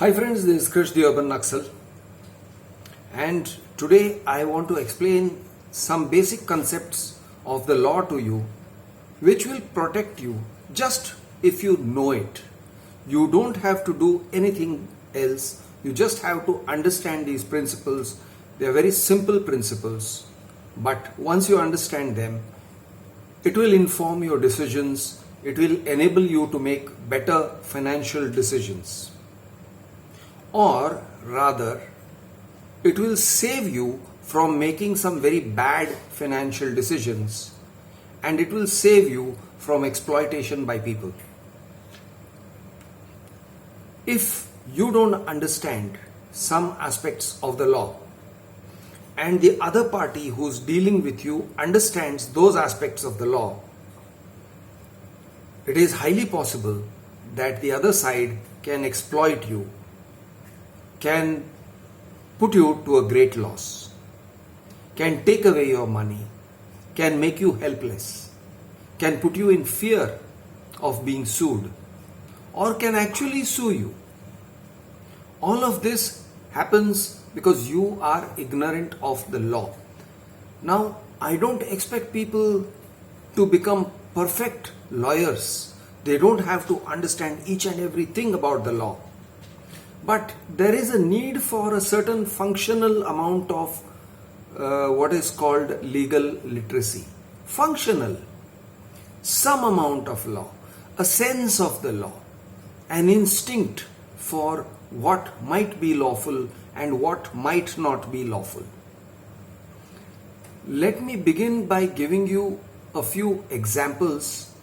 Hi friends, this is Krish the Urban Naxal, and today I want to explain some basic concepts of the law to you which will protect you just if you know it. You don't have to do anything else, you just have to understand these principles. They are very simple principles, but once you understand them, it will inform your decisions, it will enable you to make better financial decisions. Or rather, it will save you from making some very bad financial decisions, and it will save you from exploitation by people. If you don't understand some aspects of the law and the other party who's dealing with you understands those aspects of the law, it is highly possible that the other side can exploit you, can put you to a great loss, can take away your money, can make you helpless, can put you in fear of being sued, or can actually sue you. All of this happens because you are ignorant of the law. Now, I don't expect people to become perfect lawyers. They don't have to understand each and everything about the law. But there is a need for a certain functional amount of what is called legal literacy. Functional. Some amount of law, a sense of the law, an instinct for what might be lawful and what might not be lawful. Let me begin by giving you a few examples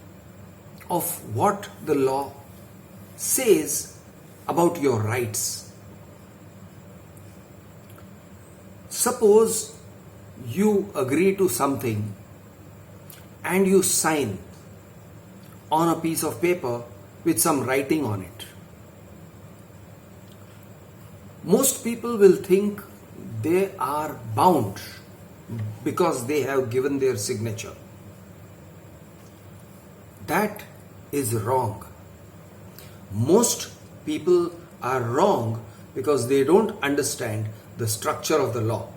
of what the law says about your rights. Suppose you agree to something and you sign on a piece of paper with some writing on it. Most people will think they are bound because they have given their signature. That is wrong. Most people are wrong because they don't understand the structure of the law.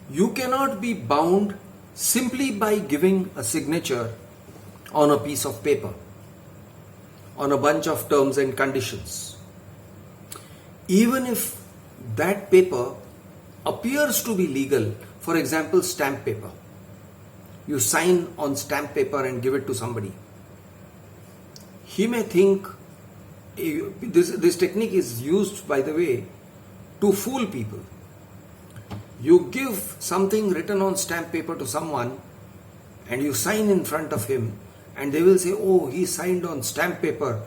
You cannot be bound simply by giving a signature on a piece of paper, on a bunch of terms and conditions. Even if that paper appears to be legal, for example, stamp paper. You sign on stamp paper and give it to somebody. He may think, this technique is used, by the way, to fool people. You give something written on stamp paper to someone and you sign in front of him, and they will say, oh, he signed on stamp paper,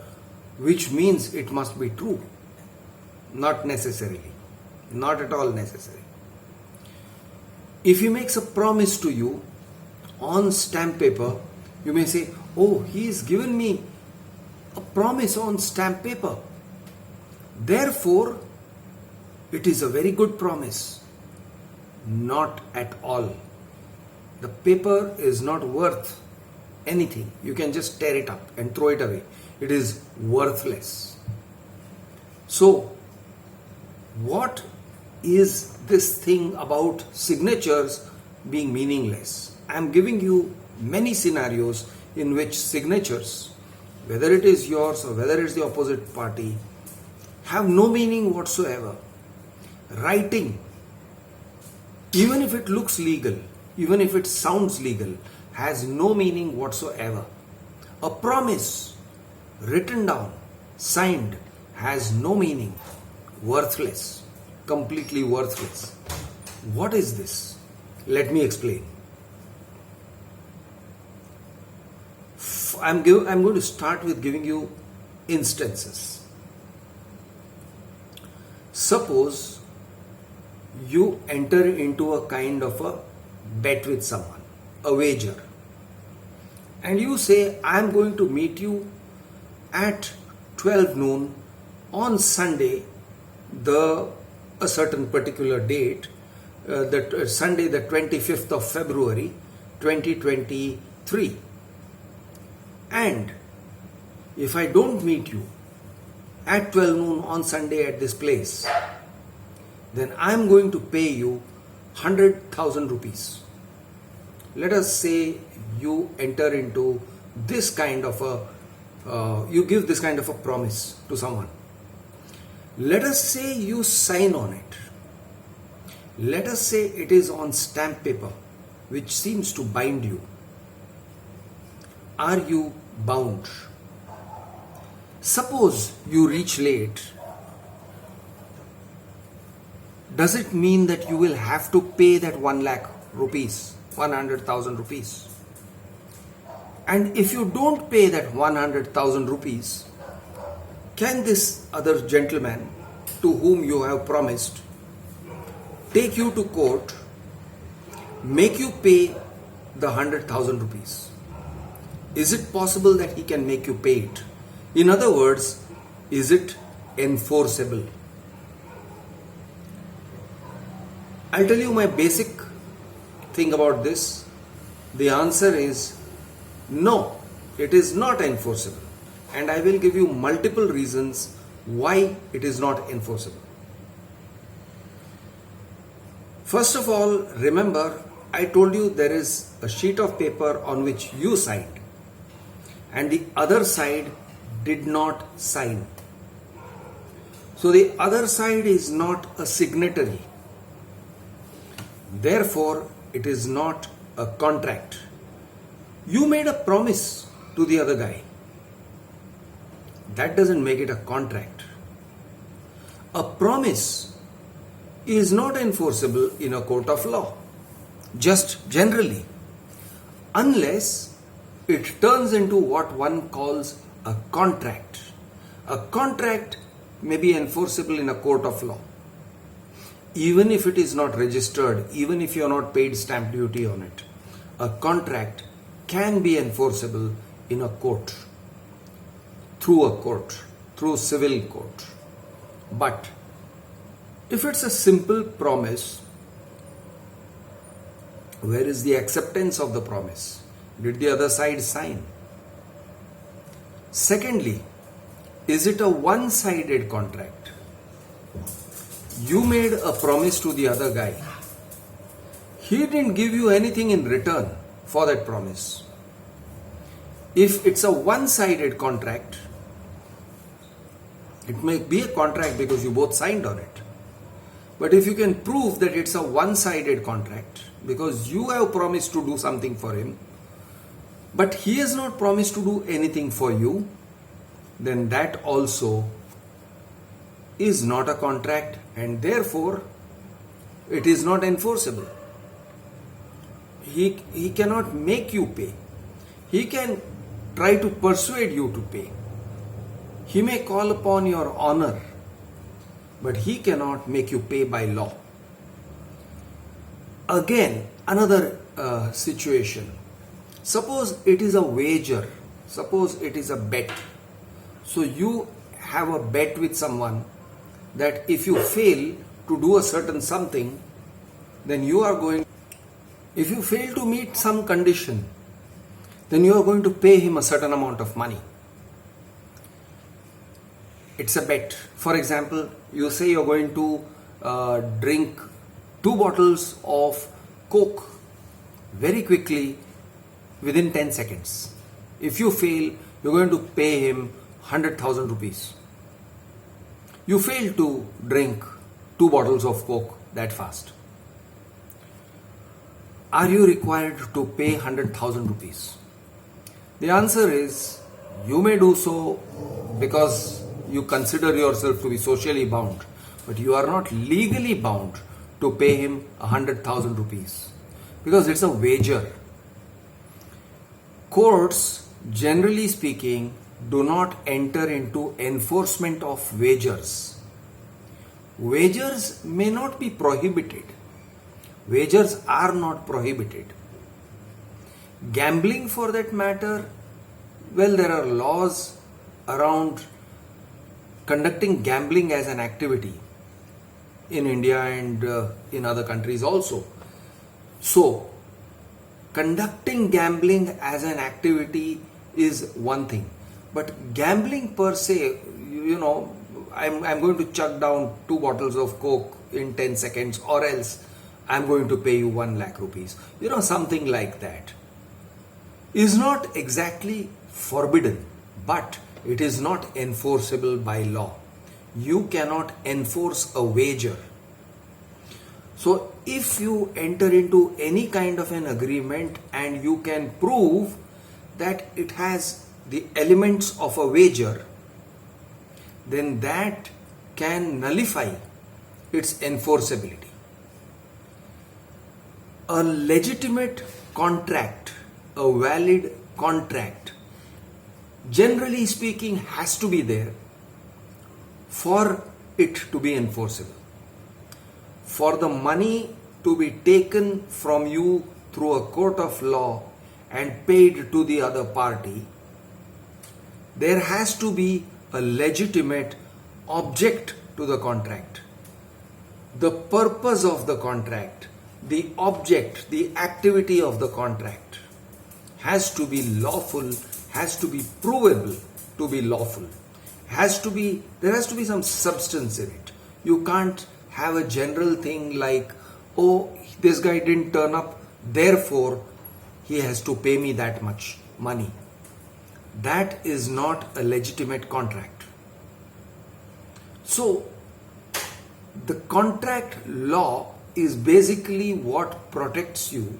which means it must be true. Not necessarily. Not at all necessary. If he makes a promise to you on stamp paper, you may say, oh, he's given me a promise on stamp paper. Therefore, it is a very good promise. Not at all. The paper is not worth anything. You can just tear it up and throw it away. It is worthless. So, what is this thing about signatures being meaningless? I am giving you many scenarios in which signatures, whether it is yours or whether it is the opposite party, have no meaning whatsoever. Writing, even if it looks legal, even if it sounds legal, has no meaning whatsoever. A promise written down, signed, has no meaning. Worthless. Completely worthless. What is this? Let me explain. I'm going to start with giving you instances. Suppose you enter into a kind of a bet with someone, a wager, and you say, I'm going to meet you at 12 noon on Sunday, a certain particular date, Sunday the 25th of February 2023. And if I don't meet you, at 12 noon on Sunday at this place, then I am going to pay you 100,000 rupees. Let us say you enter into this kind of you give this kind of a promise to someone. Let us say you sign on it. Let us say it is on stamp paper, which seems to bind you. Are you bound? Suppose you reach late. Does it mean that you will have to pay that 1 lakh rupees, 100,000 rupees? And if you don't pay that 100,000 rupees, can this other gentleman to whom you have promised take you to court, make you pay the 100,000 rupees? Is it possible that he can make you pay it? In other words, is it enforceable? I'll tell you my basic thing about this. The answer is no, it is not enforceable. And I will give you multiple reasons why it is not enforceable. First of all, remember, I told you there is a sheet of paper on which you signed and the other side did not sign. So the other side is not a signatory. Therefore, it is not a contract. You made a promise to the other guy. That doesn't make it a contract. A promise is not enforceable in a court of law, just generally, unless it turns into what one calls a contract. A contract may be enforceable in a court of law, even if it is not registered, even if you are not paid stamp duty on it. A contract can be enforceable in a court, through civil court. But if it's a simple promise, where is the acceptance of the promise? Did the other side sign? Secondly, is it a one-sided contract? You made a promise to the other guy. He didn't give you anything in return for that promise. If it's a one-sided contract, it may be a contract because you both signed on it. But if you can prove that it's a one-sided contract because you have promised to do something for him, but he has not promised to do anything for you, then that also is not a contract and therefore it is not enforceable. He cannot make you pay. He can try to persuade you to pay. He may call upon your honor, but he cannot make you pay by law. Again, another situation. Suppose it is a wager. Suppose it is a bet. So you have a bet with someone that if you fail to do a certain something, then if you fail to meet some condition, then you are going to pay him a certain amount of money. It's a bet. For example, you say you're going to drink 2 bottles of Coke very quickly within 10 seconds. If you fail, you're going to pay him 100,000 rupees. You fail to drink 2 bottles of Coke that fast. Are you required to pay 100,000 rupees? The answer is you may do so because you consider yourself to be socially bound, but you are not legally bound to pay him 100,000 rupees because it's a wager. Courts, generally speaking, do not enter into enforcement of wagers. Wagers may not be prohibited. Wagers are not prohibited. Gambling, for that matter, well, there are laws around conducting gambling as an activity in India and in other countries also. So, conducting gambling as an activity is one thing, but gambling per se, I'm going to chuck down 2 bottles of Coke in 10 seconds, or else I'm going to pay you 1 lakh rupees. Something like that is not exactly forbidden, but it is not enforceable by law. You cannot enforce a wager. So if you enter into any kind of an agreement and you can prove that it has the elements of a wager, then that can nullify its enforceability. A legitimate contract, a valid contract, generally speaking, has to be there for it to be enforceable. For the money to be taken from you through a court of law and paid to the other party, there has to be a legitimate object to the contract. The purpose of the contract, the object, the activity of the contract has to be lawful, has to be provable to be lawful. There has to be some substance in it. You can't have a general thing like, oh, this guy didn't turn up, therefore he has to pay me that much money. That is not a legitimate contract. So, the contract law is basically what protects you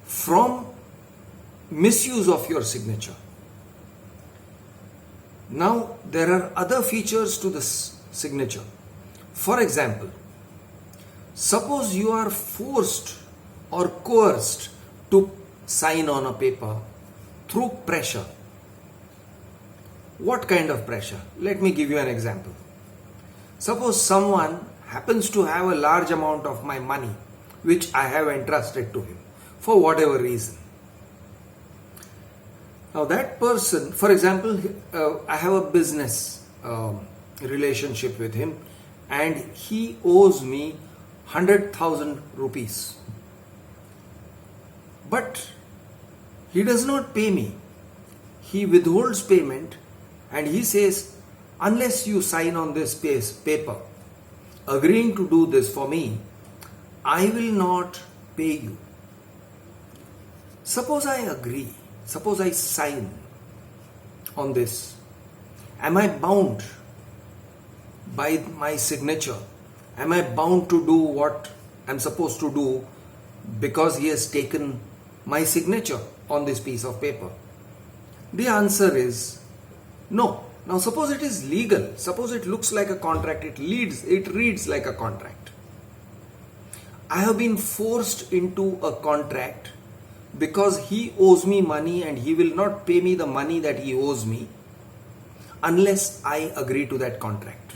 from misuse of your signature. Now, there are other features to this signature. For example, suppose you are forced or coerced to sign on a paper through pressure. What kind of pressure? Let me give you an example. Suppose someone happens to have a large amount of my money which I have entrusted to him for whatever reason. Now that person, for example, I have a business relationship with him and he owes me 100,000 rupees. But he does not pay me. He withholds payment and he says, unless you sign on this paper agreeing to do this for me, I will not pay you. Suppose I agree, suppose I sign on this. Am I bound by my signature? Am I bound to do what I'm supposed to do because he has taken my signature on this piece of paper? The answer is no. Now suppose it is legal, suppose it looks like a contract, it reads like a contract. I have been forced into a contract because he owes me money and he will not pay me the money that he owes me unless I agree to that contract.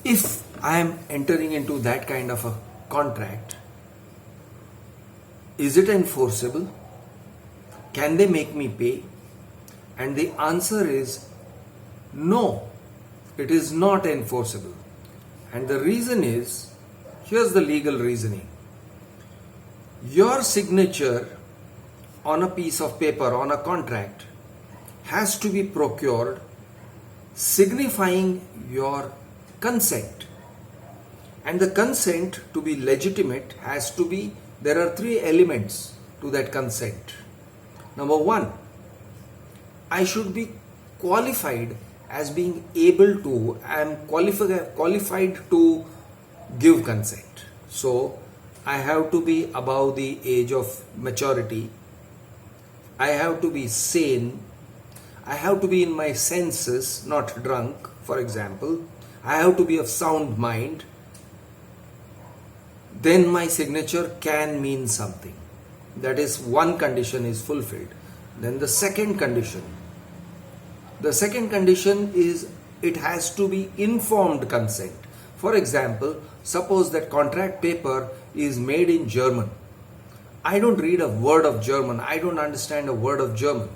If I am entering into that kind of a contract, is it enforceable? Can they make me pay? And the answer is no, it is not enforceable. And the reason is, here's the legal reasoning. Your signature on a piece of paper, on a contract, has to be procured signifying your consent. And the consent to be legitimate has to be, there are 3 elements to that consent. Number 1, I should be qualified as being able to, I am qualified to give consent. So, I have to be above the age of maturity. I have to be sane. I have to be in my senses, not drunk, for example. I have to be of sound mind. Then my signature can mean something. That is, one condition is fulfilled. Then the second condition. The second condition is it has to be informed consent. For example, suppose that contract paper is made in German. I don't read a word of German. I don't understand a word of German.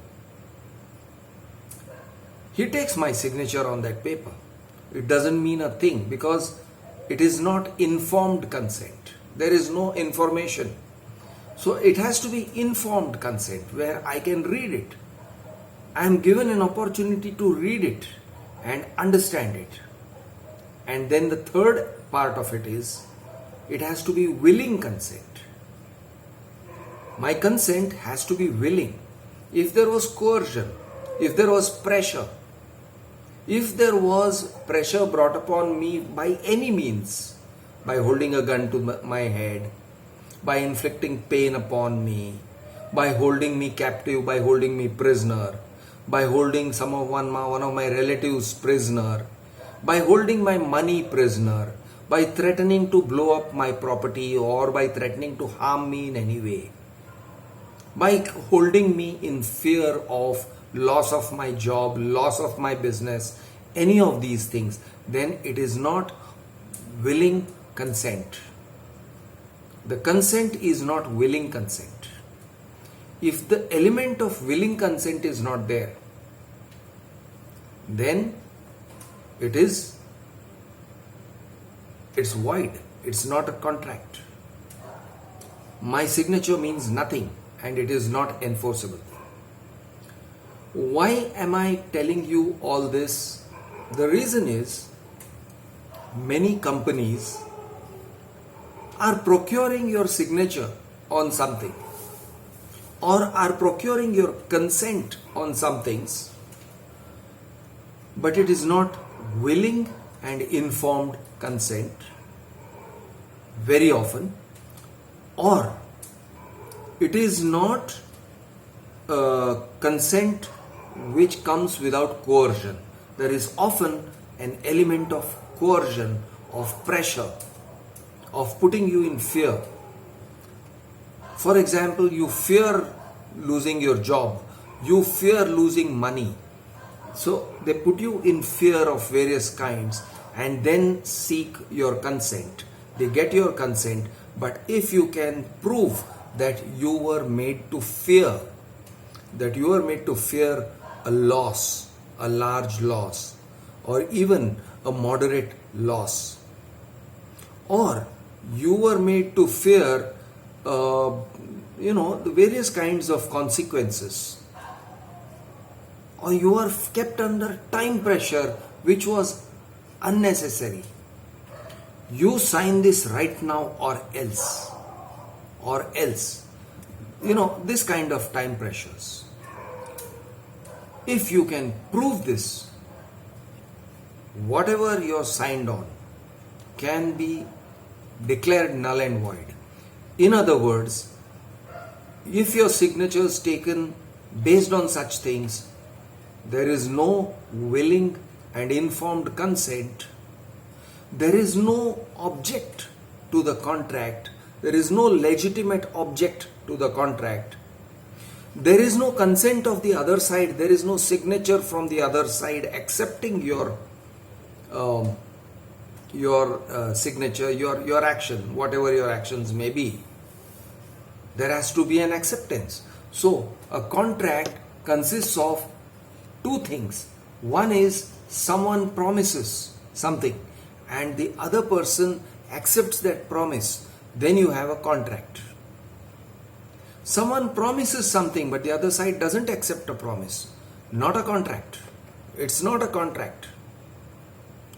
He takes my signature on that paper. It doesn't mean a thing because it is not informed consent. There is no information. So it has to be informed consent where I can read it. I am given an opportunity to read it and understand it. And then the third part of it is, it has to be willing consent. My consent has to be willing. If there was coercion, if there was pressure, if there was pressure brought upon me by any means, by holding a gun to my head, by inflicting pain upon me, by holding me captive, by holding me prisoner, by holding one of my relatives prisoner, by holding my money prisoner, by threatening to blow up my property or by threatening to harm me in any way, by holding me in fear of loss of my job, loss of my business, any of these things, then it is not willing consent. The consent is not willing consent. If the element of willing consent is not there, then it's void. It's not a contract. My signature means nothing and it is not enforceable. Why am I telling you all this? The reason is, many companies are procuring your signature on something or are procuring your consent on some things, but it is not willing and informed consent very often, or it is not consent which comes without coercion. There is often an element of coercion, of pressure, of putting you in fear. For example, you fear losing your job, you fear losing money. So they put you in fear of various kinds and then seek your consent. They get your consent, but if you can prove that you were made to fear, a loss, a large loss, or even a moderate loss, or you were made to fear the various kinds of consequences, or you are kept under time pressure which was unnecessary. You sign this right now or else. This kind of time pressures. If you can prove this, whatever you're signed on can be declared null and void. In other words, if your signature is taken based on such things, there is no willing and informed consent, there is no object to the contract, there is no legitimate object to the contract, there is no consent of the other side, there is no signature from the other side accepting your signature, your action, whatever your actions may be. There has to be an acceptance. So a contract consists of two things. One is someone promises something and the other person accepts that promise. Then you have a contract. Someone promises something but the other side doesn't accept a promise. Not a contract. It's not a contract.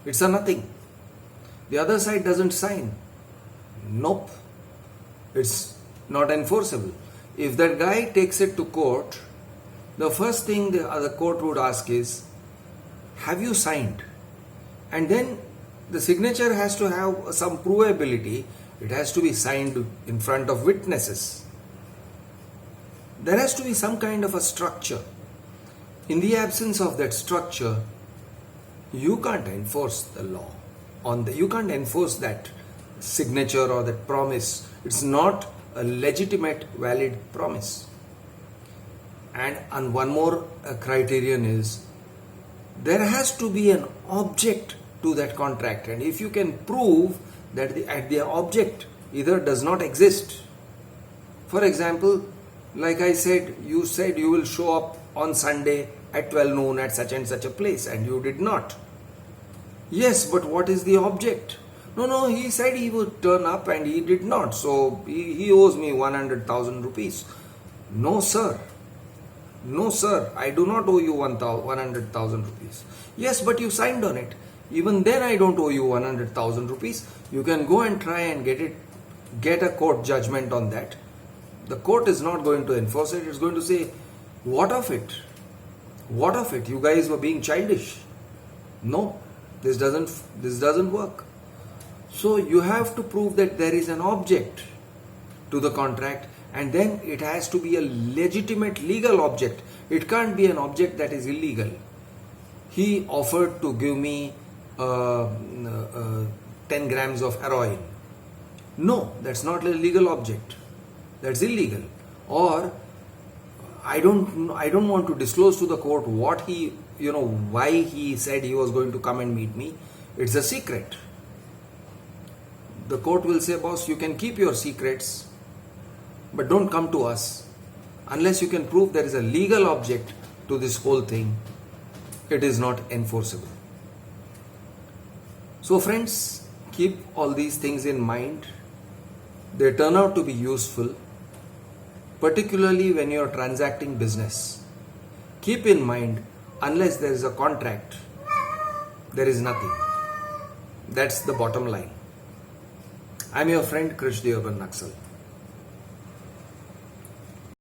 It's a nothing. The other side doesn't sign. Nope. It's not enforceable. If that guy takes it to court, the first thing the other court would ask is, have you signed? And then the signature has to have some provability. It has to be signed in front of witnesses. There has to be some kind of a structure. In the absence of that structure, you can't enforce the law. You can't enforce that signature or that promise. It's not a legitimate, valid promise. And one more criterion is, there has to be an object to that contract. And if you can prove that the object either does not exist. For example, like I said, you said you will show up on Sunday at 12 noon at such and such a place, and you did not. Yes, but what is the object? No, he said he would turn up and he did not. So he owes me 100,000 rupees. No, sir. No, sir, I do not owe you 100,000 rupees. Yes, but you signed on it. Even then, I don't owe you 100,000 rupees. You can go and try and get a court judgment on that. The court is not going to enforce it. It's going to say, what of it? What of it? You guys were being childish. No, this doesn't work. So you have to prove that there is an object to the contract, and then it has to be a legitimate legal object. It can't be an object that is illegal. He offered to give me 10 grams of heroin. No, that's not a legal object. That's illegal. Or I don't want to disclose to the court what he, why he said he was going to come and meet me. It's a secret. The court will say, boss, you can keep your secrets, but don't come to us. Unless you can prove there is a legal object to this whole thing, it is not enforceable. So friends, keep all these things in mind. They turn out to be useful, particularly when you are transacting business. Keep in mind, unless there is a contract, there is nothing. That's the bottom line. I'm your friend Krish, the Urban Naxal.